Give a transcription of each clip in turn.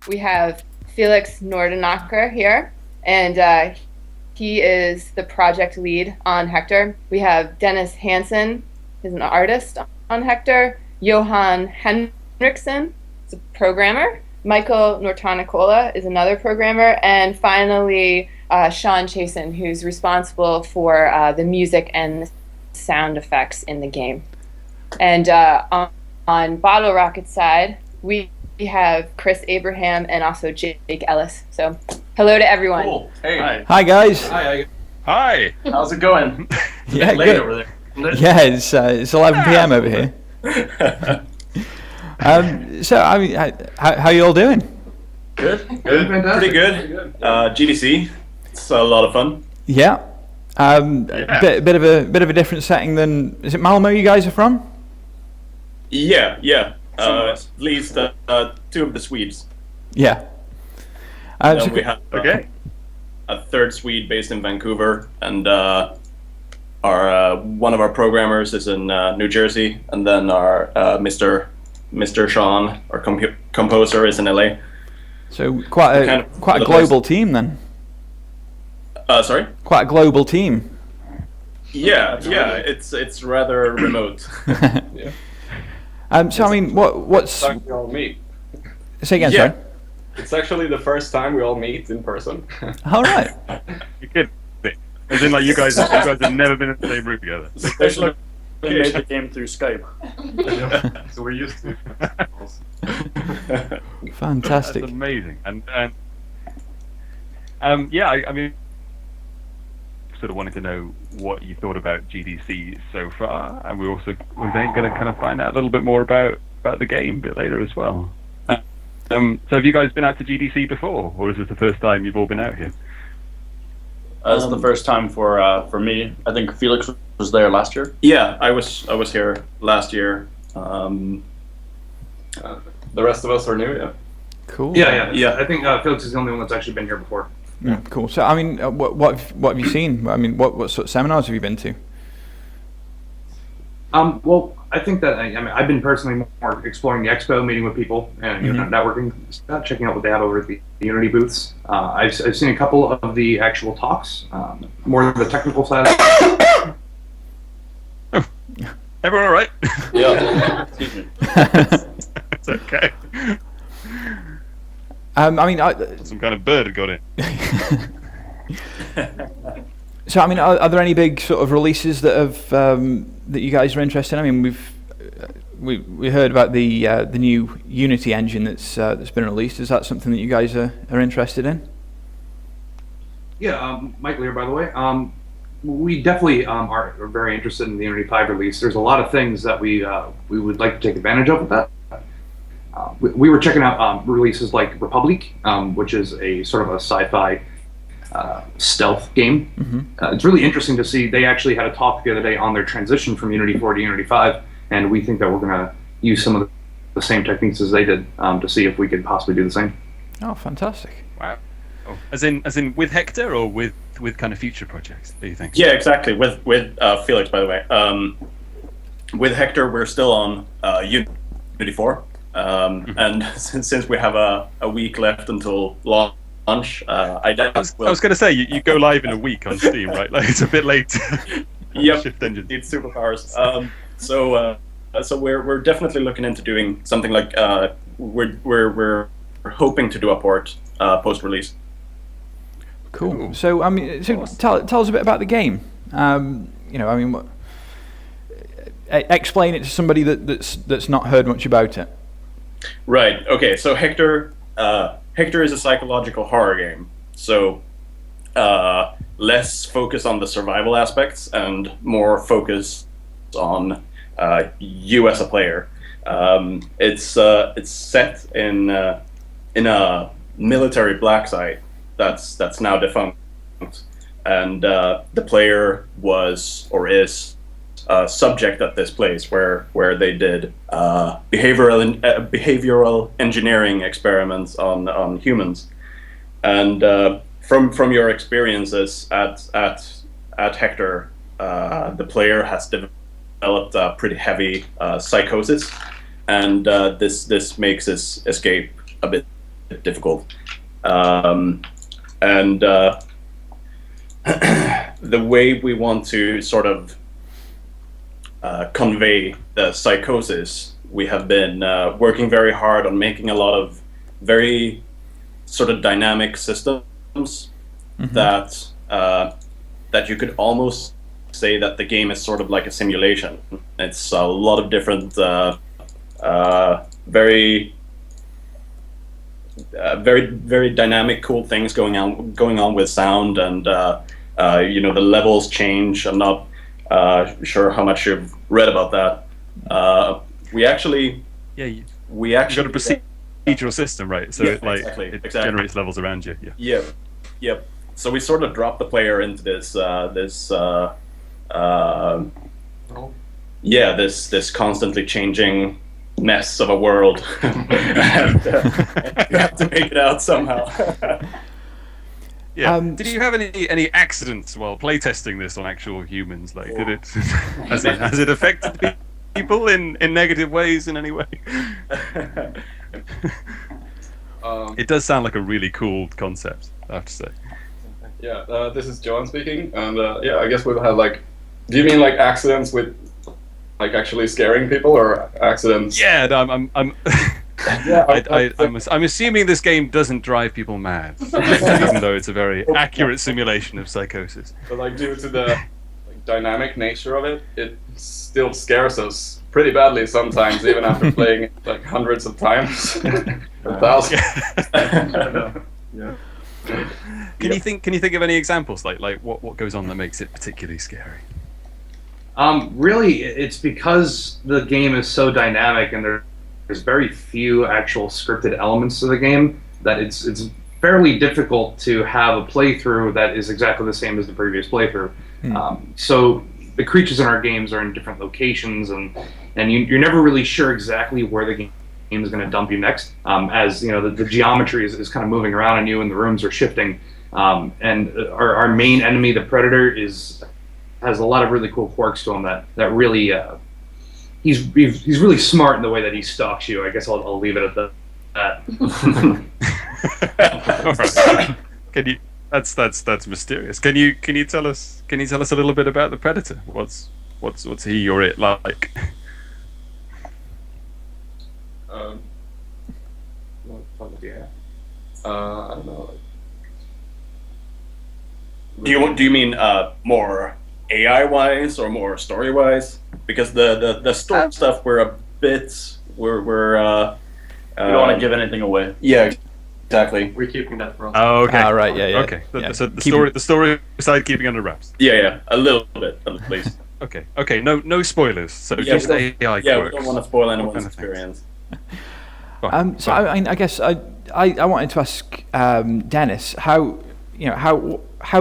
we have Felix Nordenacker here, and he is the project lead on Hektor. We have Dennis Hansen, who's an artist on Hektor. Johan Henriksen is a programmer. Michael Nortanicola is another programmer. And finally, Sean Chasen, who's responsible for the music and sound effects in the game. And on Bottle Rocket's side, we have Chris Abraham and also Jake Ellis. So, hello to everyone. Cool. Hey. Hi guys. Hi. How's it going? Yeah, late good. over there. Yeah, it's 11 p.m. over here. So, I mean, how you all doing? Good. Fantastic. Pretty good. GDC. It's a lot of fun. Yeah. Bit of a different setting than. Is it Malmo you guys are from? Yeah. At least two of the Swedes. Yeah. Then we have Okay. a third Swede based in Vancouver, and our one of our programmers is in New Jersey, and then our Mr. Sean, our composer, is in LA. So quite a global team then. Sorry? Quite a global team. Yeah. It's rather remote. Yeah. So I mean, what's It's we all meet. say again? Yeah. Sorry. It's actually the first time we all meet in person. All right. You kidding? As in, like you guys have never been in the same room together. Special We made the game through Skype. So we're used to it. Fantastic. That's amazing. And yeah, I mean, sort of wanted to know what you thought about GDC so far, and we're then going to kind of find out a little bit more about the game a bit later as well. So have you guys been out to GDC before, or is this the first time you've all been out here? That's the first time for me. I think Felix was there last year. Yeah, I was here last year. The rest of us are new, yeah. Cool. Yeah. I think Felix is the only one that's actually been here before. Yeah, cool. So I mean, what have you seen? I mean, what sort of seminars have you been to? Well, I think that I've been personally more exploring the expo, meeting with people, and networking, checking out what they have over at the Unity booths. I've seen a couple of the actual talks, more of the technical side. Everyone all right? Yeah. Excuse me. It's okay. I mean, Some kind of bird had got in. so I mean, are there any big sort of releases that have that you guys are interested in? I mean, we heard about the new Unity engine that's been released. Is that something that you guys are interested in? Yeah, Mike Lear, by the way. We definitely are very interested in the Unity 5 release. There's a lot of things that we would like to take advantage of with that. We were checking out releases like Republic, which is a sort of a sci-fi stealth game. It's really interesting to see. They actually had a talk the other day on their transition from Unity 4 to Unity 5, and we think that we're going to use some of the same techniques as they did to see if we could possibly do the same. Oh, fantastic! Wow. Oh. As in with Hektor, or with kind of future projects? Do you think? Yeah, exactly. With Felix, by the way. With Hektor, we're still on Unity 4, and since we have a week left until launch, I was going to say you go live in a week on Steam, right? Like it's a bit late. Yep. Shift engine. Need superpowers. So we're definitely looking into doing something like we're hoping to do a port post-release. Cool. So I mean, tell us a bit about the game. I mean, explain it to somebody that's not heard much about it. Right. Okay. So Hektor is a psychological horror game. So less focus on the survival aspects and more focus on you as a player. It's set in a military black site that's now defunct, and the player was or is subject at this place where they did behavioral engineering experiments on humans, and from your experiences at Hektor, the player has developed a pretty heavy psychosis, and this makes his escape a bit difficult. And the way we want to sort of convey the psychosis, we have been working very hard on making a lot of very sort of dynamic systems that that you could almost say that the game is sort of like a simulation. It's a lot of different very dynamic, cool things going on with sound, and you know, the levels change. I'm not sure how much you've read about that. We actually You've got a procedural system, right? So it generates levels around you. Yeah. So we sort of drop the player into this this constantly changing mess of a world, and you have to make it out somehow. Yeah. Did you have any accidents while playtesting this on actual humans? Like, did it has it affected people in negative ways in any way? It does sound like a really cool concept, I have to say. Yeah, this is John speaking, and yeah, I guess we've had like. Do you mean like accidents with, like actually scaring people, or accidents? Yeah, no, I'm assuming this game doesn't drive people mad, even though it's a very accurate simulation of psychosis. But like due to the like, dynamic nature of it, it still scares us pretty badly sometimes, even after playing it like hundreds of times, or thousands. Yeah. Can you think of any examples, like what goes on that makes it particularly scary? Really, it's because the game is so dynamic and there's very few actual scripted elements to the game that it's fairly difficult to have a playthrough that is exactly the same as the previous playthrough. So the creatures in our games are in different locations, and you're never really sure exactly where the game is going to dump you next, as you know the geometry is kind of moving around on you and the rooms are shifting, and our main enemy, the predator, has a lot of really cool quirks to him that really he's really smart in the way that he stalks you. I guess I'll leave it at that. All right. Can you? That's mysterious. Can you tell us a little bit about the predator? What's he or it like? I don't know. Do you mean more AI wise or more story wise? Because the story stuff we're We don't want to give anything away. Yeah, exactly. We're keeping that for us. Oh, okay. Right, yeah. Okay. So the story side keeping under wraps. Yeah, a little bit, please. Okay. No spoilers. So just AI quirks. Yeah, we don't want to spoil anyone's experience. So I guess I wanted to ask Dennis, how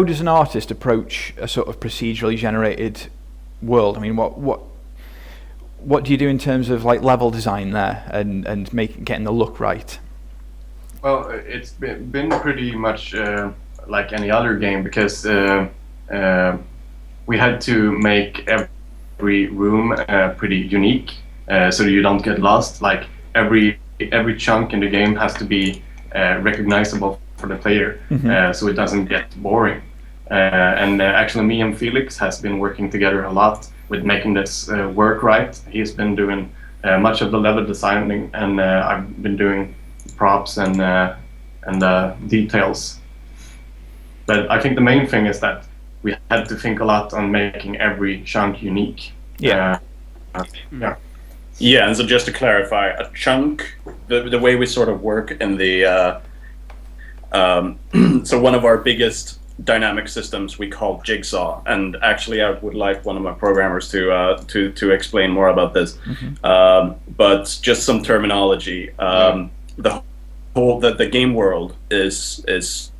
does an artist approach a sort of procedurally generated world? I mean, what do you do in terms of like level design there and getting the look right? Well, it's been pretty much like any other game, because we had to make every room pretty unique, so you don't get lost. Like every chunk in the game has to be recognizable for the player, so it doesn't get boring. And actually, me and Felix has been working together a lot with making this work right. He's been doing much of the level designing, and I've been doing props and details. But I think the main thing is that we had to think a lot on making every chunk unique. Yeah, and so just to clarify, a chunk, the way we sort of work in the so one of our biggest dynamic systems we call Jigsaw, and actually I would like one of my programmers to explain more about this. But just some terminology. The game world is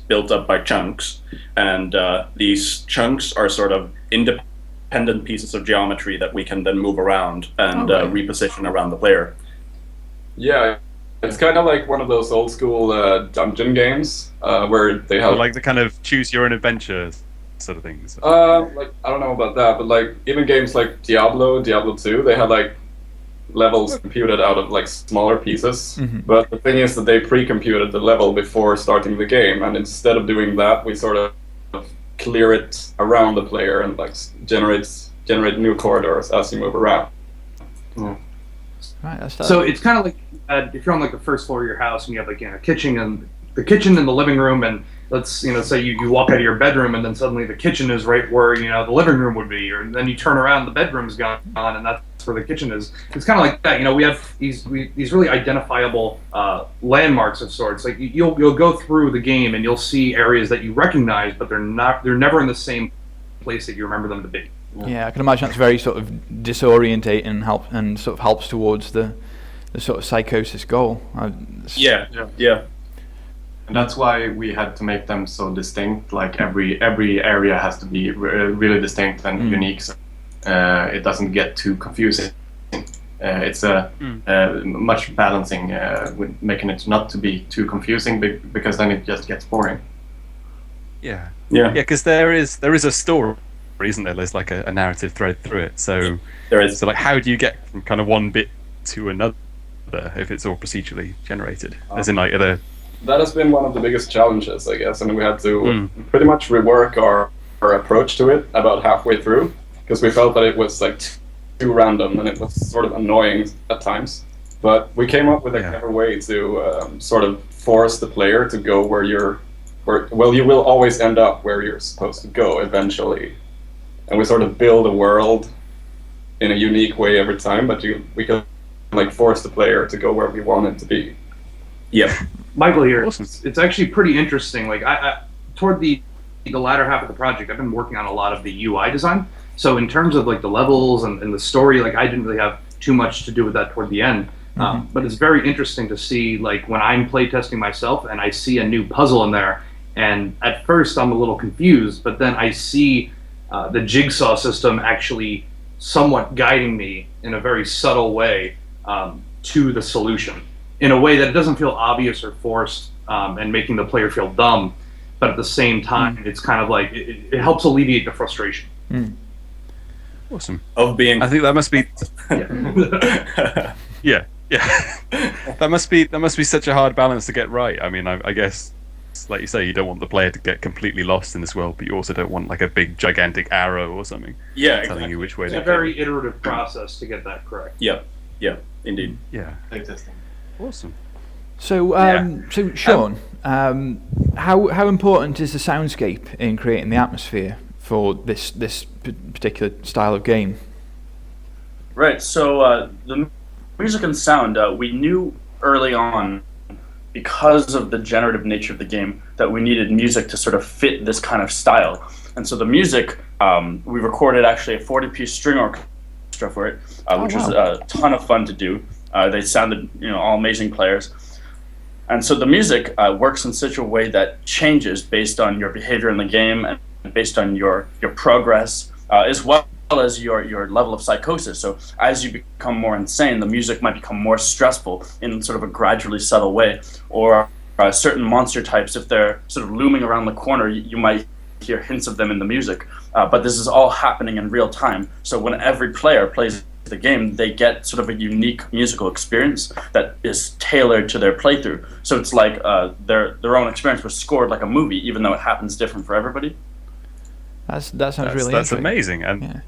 built up by chunks, and these chunks are sort of independent pieces of geometry that we can then move around and reposition around the player. Yeah, it's kind of like one of those old school dungeon games where they have like the kind of choose your own adventure sort of things. Like I don't know about that, but like even games like Diablo 2, they had like levels computed out of like smaller pieces. Mm-hmm. But the thing is that they pre-computed the level before starting the game, and instead of doing that, we sort of clear it around the player and like generate new corridors as you move around. Right, that's So it's kind of like if you're on like the first floor of your house and you have like a kitchen and the living room, and let's say you walk out of your bedroom and then suddenly the kitchen is right where the living room would be, or then you turn around the bedroom's gone and that's where the kitchen is. It's kind of like that. We have these really identifiable landmarks of sorts. Like you'll go through the game and you'll see areas that you recognize, but they're never in the same place that you remember them to be. Yeah, I can imagine that's very sort of disorientating and sort of helps towards the sort of psychosis goal. Yeah. And that's why we had to make them so distinct. Like every area has to be really distinct and unique, so it doesn't get too confusing. It's much balancing with making it not to be too confusing, because then it just gets boring. Yeah, Yeah. because there is a story, isn't there? There's like a narrative thread through it. So There is. So like, how do you get from kind of one bit to another if it's all procedurally generated? As in like That has been one of the biggest challenges, I guess, and we had to pretty much rework our approach to it about halfway through, because we felt that it was like too random and it was sort of annoying at times. But we came up with a clever way to sort of force the player to go where you will always end up where you're supposed to go eventually. And we sort of build a world in a unique way every time, but we can like force the player to go where we want it to be. Yep. Michael here. Awesome. It's actually pretty interesting. Like I toward the latter half of the project, I've been working on a lot of the UI design. So in terms of like the levels and the story, like I didn't really have too much to do with that toward the end. But it's very interesting to see like when I'm playtesting myself and I see a new puzzle in there, and at first I'm a little confused, but then I see the jigsaw system actually somewhat guiding me in a very subtle way to the solution, in a way that doesn't feel obvious or forced and making the player feel dumb, but at the same time it's kind of like it helps alleviate the frustration. awesome. Of being. I think that must be Yeah. that must be such a hard balance to get right. I mean, I guess, like you say, you don't want the player to get completely lost in this world, but you also don't want like a big gigantic arrow or something telling you which way It's to a go. very iterative process to get that correct. Yeah, indeed. Yeah, Playtesting. awesome. So, so Sean, how important is the soundscape in creating the atmosphere for this particular style of game? Right, so the music and sound, we knew early on, because of the generative nature of the game, that we needed music to sort of fit this kind of style. And so the music, we recorded actually a 40-piece string orchestra for it, which was a ton of fun to do. They sounded, all amazing players. And so the music works in such a way that changes based on your behavior in the game and based on your progress, as well as your level of psychosis. So as you become more insane, the music might become more stressful in sort of a gradually subtle way. Or certain monster types, if they're sort of looming around the corner, you might hear hints of them in the music. But this is all happening in real time. So when every player plays the game, they get sort of a unique musical experience that is tailored to their playthrough. So it's like their own experience was scored like a movie, even though it happens different for everybody. That sounds really that's interesting. amazing. And Yeah.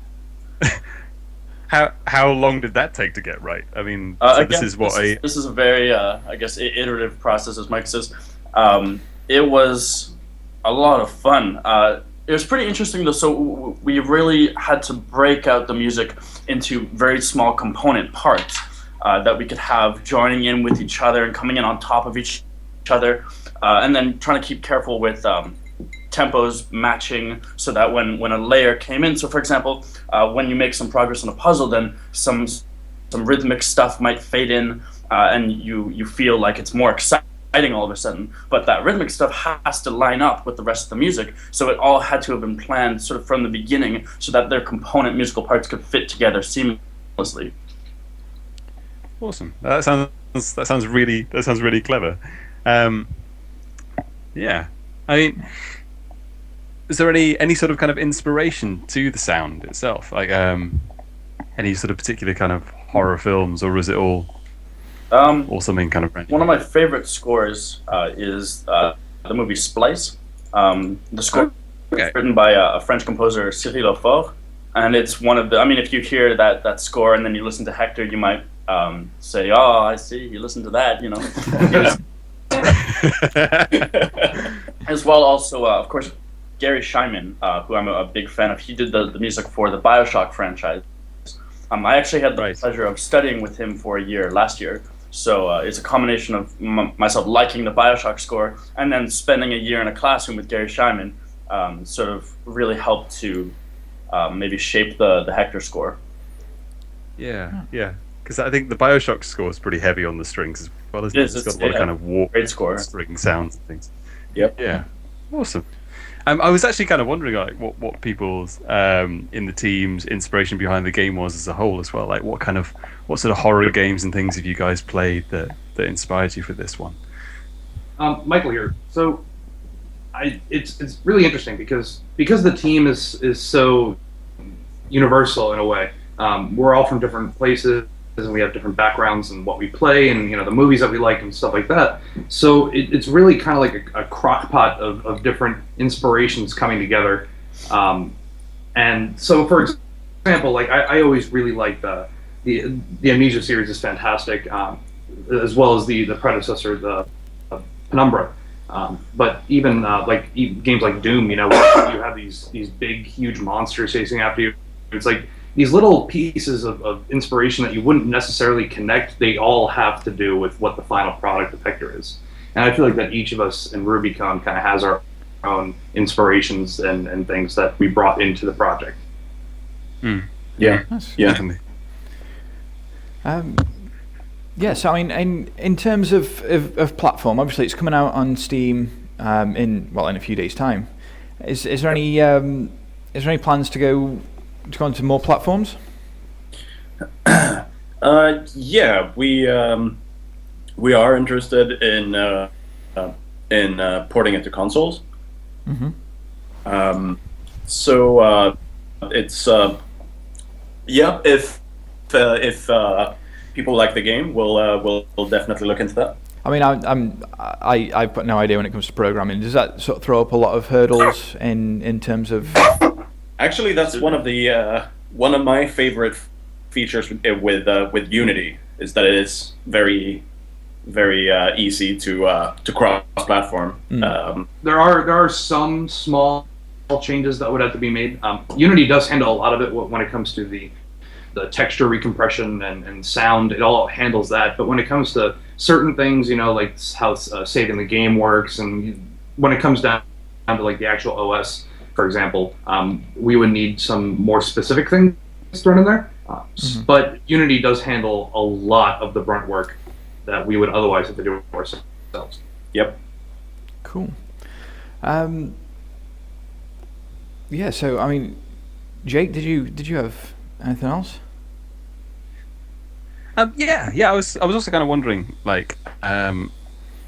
how long did that take to get right? I mean, so Again, this is a very I guess iterative process, as Mike says. It was a lot of fun. It was pretty interesting though. So we really had to break out the music into very small component parts that we could have joining in with each other and coming in on top of each other, and then trying to keep careful with tempos matching, so that when a layer came in, so for example, when you make some progress on a puzzle, then some rhythmic stuff might fade in, and you feel like it's more exciting all of a sudden, but that rhythmic stuff has to line up with the rest of the music, so it all had to have been planned sort of from the beginning, so that their component musical parts could fit together seamlessly. awesome. That sounds really clever. Yeah, I mean, is there any sort of kind of inspiration to the sound itself, like any sort of particular kind of horror films, or is it all something kind of random? One of my favorite scores is the movie Splice. The score is written by a French composer, Cyril Lefort, and it's one of the. I mean, if you hear that score and then you listen to Hektor, you might say, "Oh, I see. You listen to that," you know. As well, also, of course, Gary Scheinman, who I'm a big fan of. He did the music for the BioShock franchise. I actually had the pleasure of studying with him for a year last year. So it's a combination of myself liking the BioShock score and then spending a year in a classroom with Gary Scheinman sort of really helped to maybe shape the Hektor score. Yeah, because I think the BioShock score is pretty heavy on the strings as well, isn't it? It's got a lot of kind of warped great score. String sounds and things. Yep. Yeah. Awesome. I was actually kind of wondering, like, what people's in the team's inspiration behind the game was as a whole as well. Like, what sort of horror games and things have you guys played that inspired you for this one? Michael here. So, it's really interesting because the team is so universal in a way. We're all from different places and we have different backgrounds and what we play and the movies that we like and stuff like that. So it's really kind of like a crock pot of different inspirations coming together. And so, for example, like I always really like the Amnesia series is fantastic, as well as the predecessor, the Penumbra. But even like games like Doom, where you have these big, huge monsters chasing after you. It's like these little pieces of inspiration that you wouldn't necessarily connect. They all have to do with what the final product of Hektor is. And I feel like that each of us in Rubycone kind of has our own inspirations and things that we brought into the project. Yeah, Definitely. Yes, I mean, in terms of platform, obviously it's coming out on Steam in a few days' time. Is there any plans to go onto more platforms? Yeah, we are interested in porting it to consoles. Mm-hmm. So it's if people like the game, we'll definitely look into that. I mean, I've got no idea when it comes to programming. Does that sort of throw up a lot of hurdles in terms of? Actually, that's one of my favorite features with Unity is that it is very, very easy to cross-platform. There are some small changes that would have to be made. Unity does handle a lot of it when it comes to the texture recompression and sound. It all handles that. But when it comes to certain things, like how saving the game works, and when it comes down to like the actual OS, for example, we would need some more specific things thrown in there. But Unity does handle a lot of the brunt work that we would otherwise have to do ourselves. Yep. Cool. Yeah. So I mean, Jake, did you have anything else? Yeah. I was also kind of wondering, like,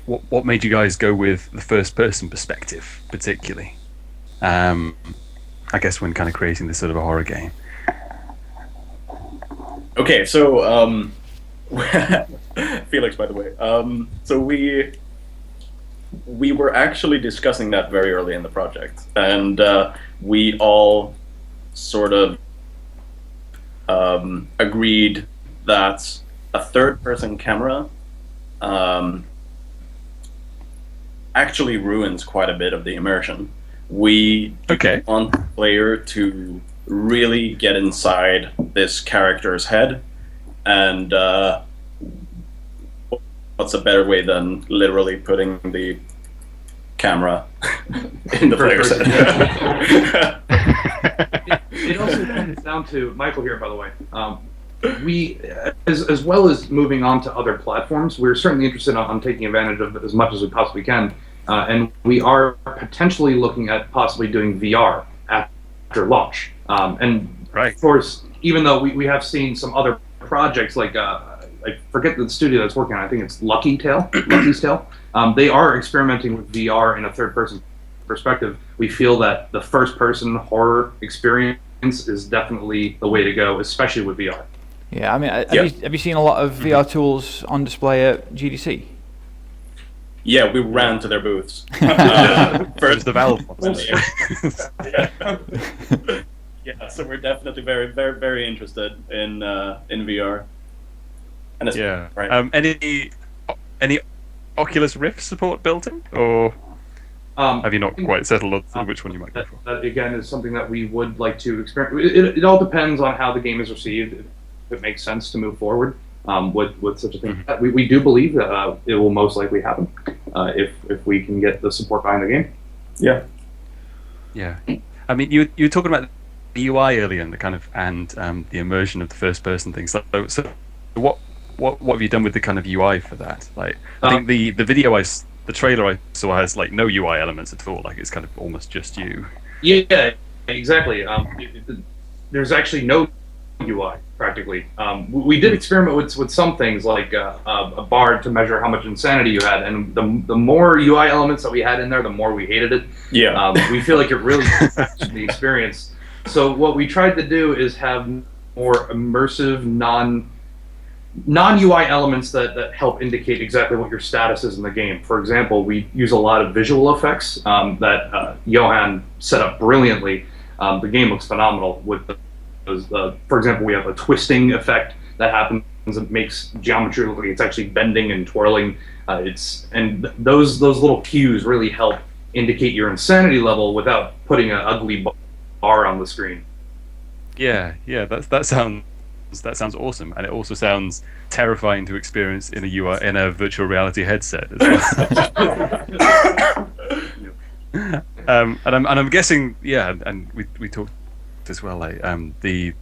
what made you guys go with the first person perspective, particularly? I guess when kind of creating this sort of a horror game. Okay, so Felix, by the way, so we were actually discussing that very early in the project, and we all sort of agreed that a third-person camera actually ruins quite a bit of the immersion. We want the player to really get inside this character's head, and what's a better way than literally putting the camera in the player's head? It also comes down to Michael here, by the way. We, as well as moving on to other platforms, we're certainly interested on taking advantage of it as much as we possibly can. And we are potentially looking at possibly doing VR after launch. Of course, even though we have seen some other projects like I forget the studio that's working on, I think it's Lucky's Tale. They are experimenting with VR in a third-person perspective. We feel that the first-person horror experience is definitely the way to go, especially with VR. Yeah, I mean, have you seen a lot of VR tools on display at GDC? Yeah, we ran to their booths. First the Valve ones. Yeah, so we're definitely very, very, very interested in VR. And it's, Yeah. right. Any Oculus Rift support built in, or have you not quite settled on which one you might go for? That again is something that we would like to experiment. It all depends on how the game is received. If it makes sense to move forward with such a thing, we do believe that it will most likely happen if we can get the support behind the game. Yeah. Yeah. I mean, you were talking about the UI earlier and the immersion of the first person things. So what have you done with the kind of UI for that? Like, I think the video the trailer I saw has like no UI elements at all. Like, it's kind of almost just you. Yeah, exactly. There's actually no UI practically. We did experiment with some things like a bar to measure how much insanity you had, and the more UI elements that we had in there, the more we hated it. Yeah. We feel like it really changed the experience. So what we tried to do is have more immersive, non-UI elements that help indicate exactly what your status is in the game. For example, we use a lot of visual effects that Johan set up brilliantly. The game looks phenomenal with those. For example, we have a twisting effect that happens and makes geometry look like it's actually bending and twirling. And those little cues really help indicate your insanity level without putting an ugly bar on the screen. Yeah, that sounds awesome, and it also sounds terrifying to experience in a virtual reality headset as well. And I'm guessing, yeah, and we talked as well. Like the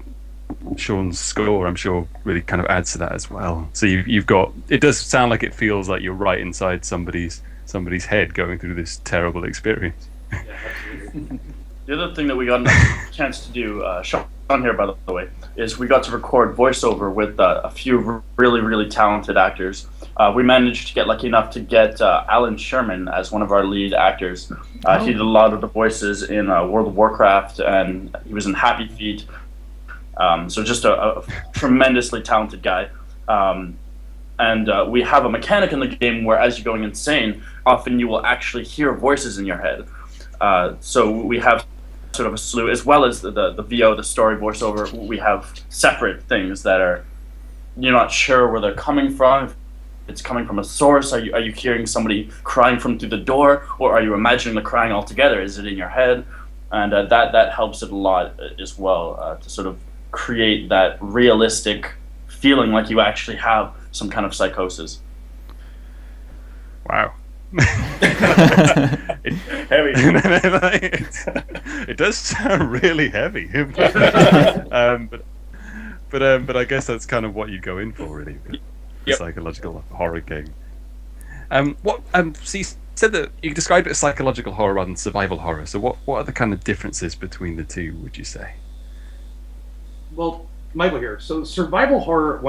Sean's score, I'm sure, really kind of adds to that as well. So you've got, it does sound like it feels like you're right inside somebody's head going through this terrible experience. Yeah, absolutely. The other thing that we got a chance to do, Sean here by the way, is we got to record voiceover with a few really, really talented actors. We managed to get lucky enough to get Alan Sherman as one of our lead actors. He did a lot of the voices in World of Warcraft, and he was in Happy Feet. So just a tremendously talented guy. And we have a mechanic in the game where as you're going insane, often you will actually hear voices in your head. So we have sort of a slew, as well as the VO, the story voiceover. We have separate things that are, you're not sure where they're coming from. If it's coming from a source. Are you hearing somebody crying from through the door, or are you imagining the crying altogether? Is it in your head? And that helps it a lot as well, to sort of create that realistic feeling like you actually have some kind of psychosis. Wow. Heavy. It does sound really heavy. But I guess that's kind of what you go in for, really. Yep. Psychological horror game. So you said that you described it as psychological horror rather than survival horror. So what are the kind of differences between the two, would you say? Well, Michael here. So survival horror,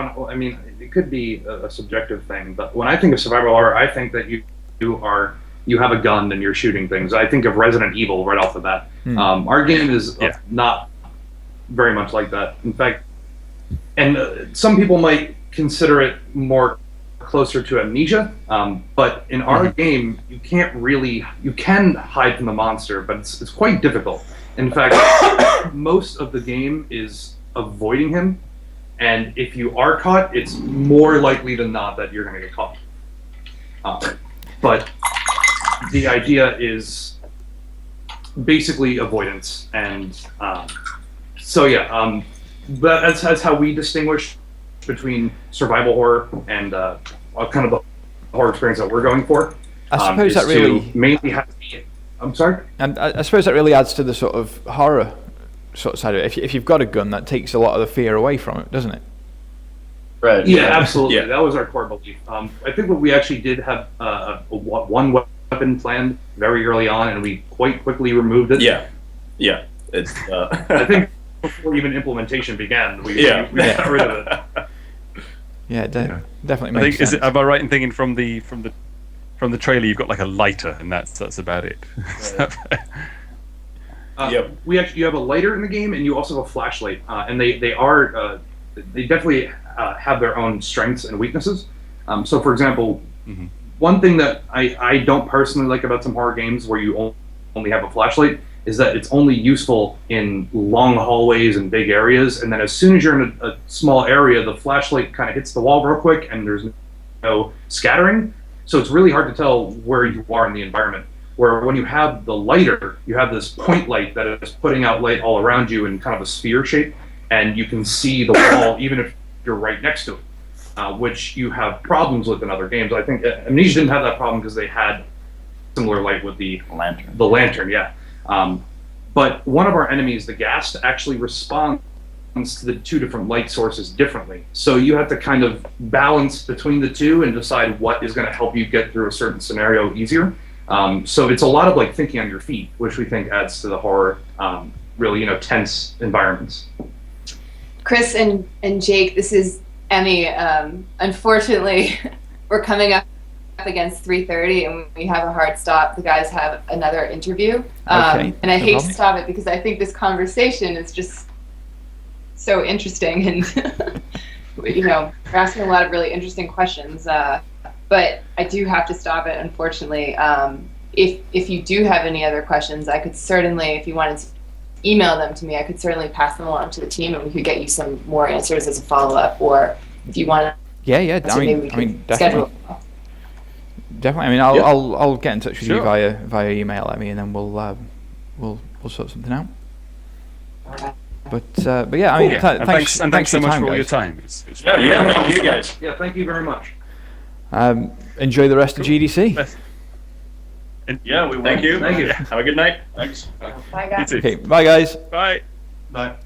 it could be a subjective thing, but when I think of survival horror, I think that you have a gun and you're shooting things. I think of Resident Evil right off the bat. Our game is not very much like that. In fact, and some people might consider it more closer to Amnesia, but in our game, you can hide from the monster, but it's quite difficult. In fact, most of the game is avoiding him, and if you are caught, it's more likely than not that you're going to get caught. But the idea is basically avoidance, and that's how we distinguish between survival horror and kind of the horror experience that we're going for. I suppose that really mainly has. I'm sorry. And I suppose that really adds to the sort of horror sort of side of it. If you've got a gun, that takes a lot of the fear away from it, doesn't it? Right. Yeah, absolutely. Yeah. That was our core belief. I think what we actually did have one weapon planned very early on, and we quite quickly removed it. Yeah. It's. I think before even implementation began, we got rid of it. Yeah, definitely makes sense. Am I right in thinking from the trailer you've got like a lighter, and that's about it? Yep. You have a lighter in the game, and you also have a flashlight, and they are they definitely have their own strengths and weaknesses. So, for example, one thing that I don't personally like about some horror games where you only have a flashlight is that it's only useful in long hallways and big areas, and then as soon as you're in a small area, the flashlight kind of hits the wall real quick, and there's no scattering, so it's really hard to tell where you are in the environment. Where when you have the lighter, you have this point light that is putting out light all around you in kind of a sphere shape, and you can see the wall even if you're right next to it, which you have problems with in other games. I think Amnesia didn't have that problem because they had similar light with the Lantern. The lantern, yeah. But one of our enemies, the ghast, actually responds to the two different light sources differently. So you have to kind of balance between the two and decide what is going to help you get through a certain scenario easier. So it's a lot of like thinking on your feet, which we think adds to the horror, really, tense environments. Chris and Jake, this is Emmy. Unfortunately, we're coming up against 3:30 and we have a hard stop. The guys have another interview. And I hate to stop it because I think this conversation is just so interesting and we're asking a lot of really interesting questions. But I do have to stop it, unfortunately. If you do have any other questions, I could certainly, if you wanted to email them to me, I could certainly pass them along to the team and we could get you some more answers as a follow-up, or if you want to, I mean, definitely. Definitely. I mean, I'll get in touch with you via email, I mean, and then we'll sort something out. But yeah, I mean, thanks so much for all your guys. time. Thank you guys. Yeah, thank you very much. Enjoy the rest of GDC. Yeah, we will. Thank you. Thank you. Have a good night. Thanks. Bye, guys. Okay, bye guys. Bye. Bye.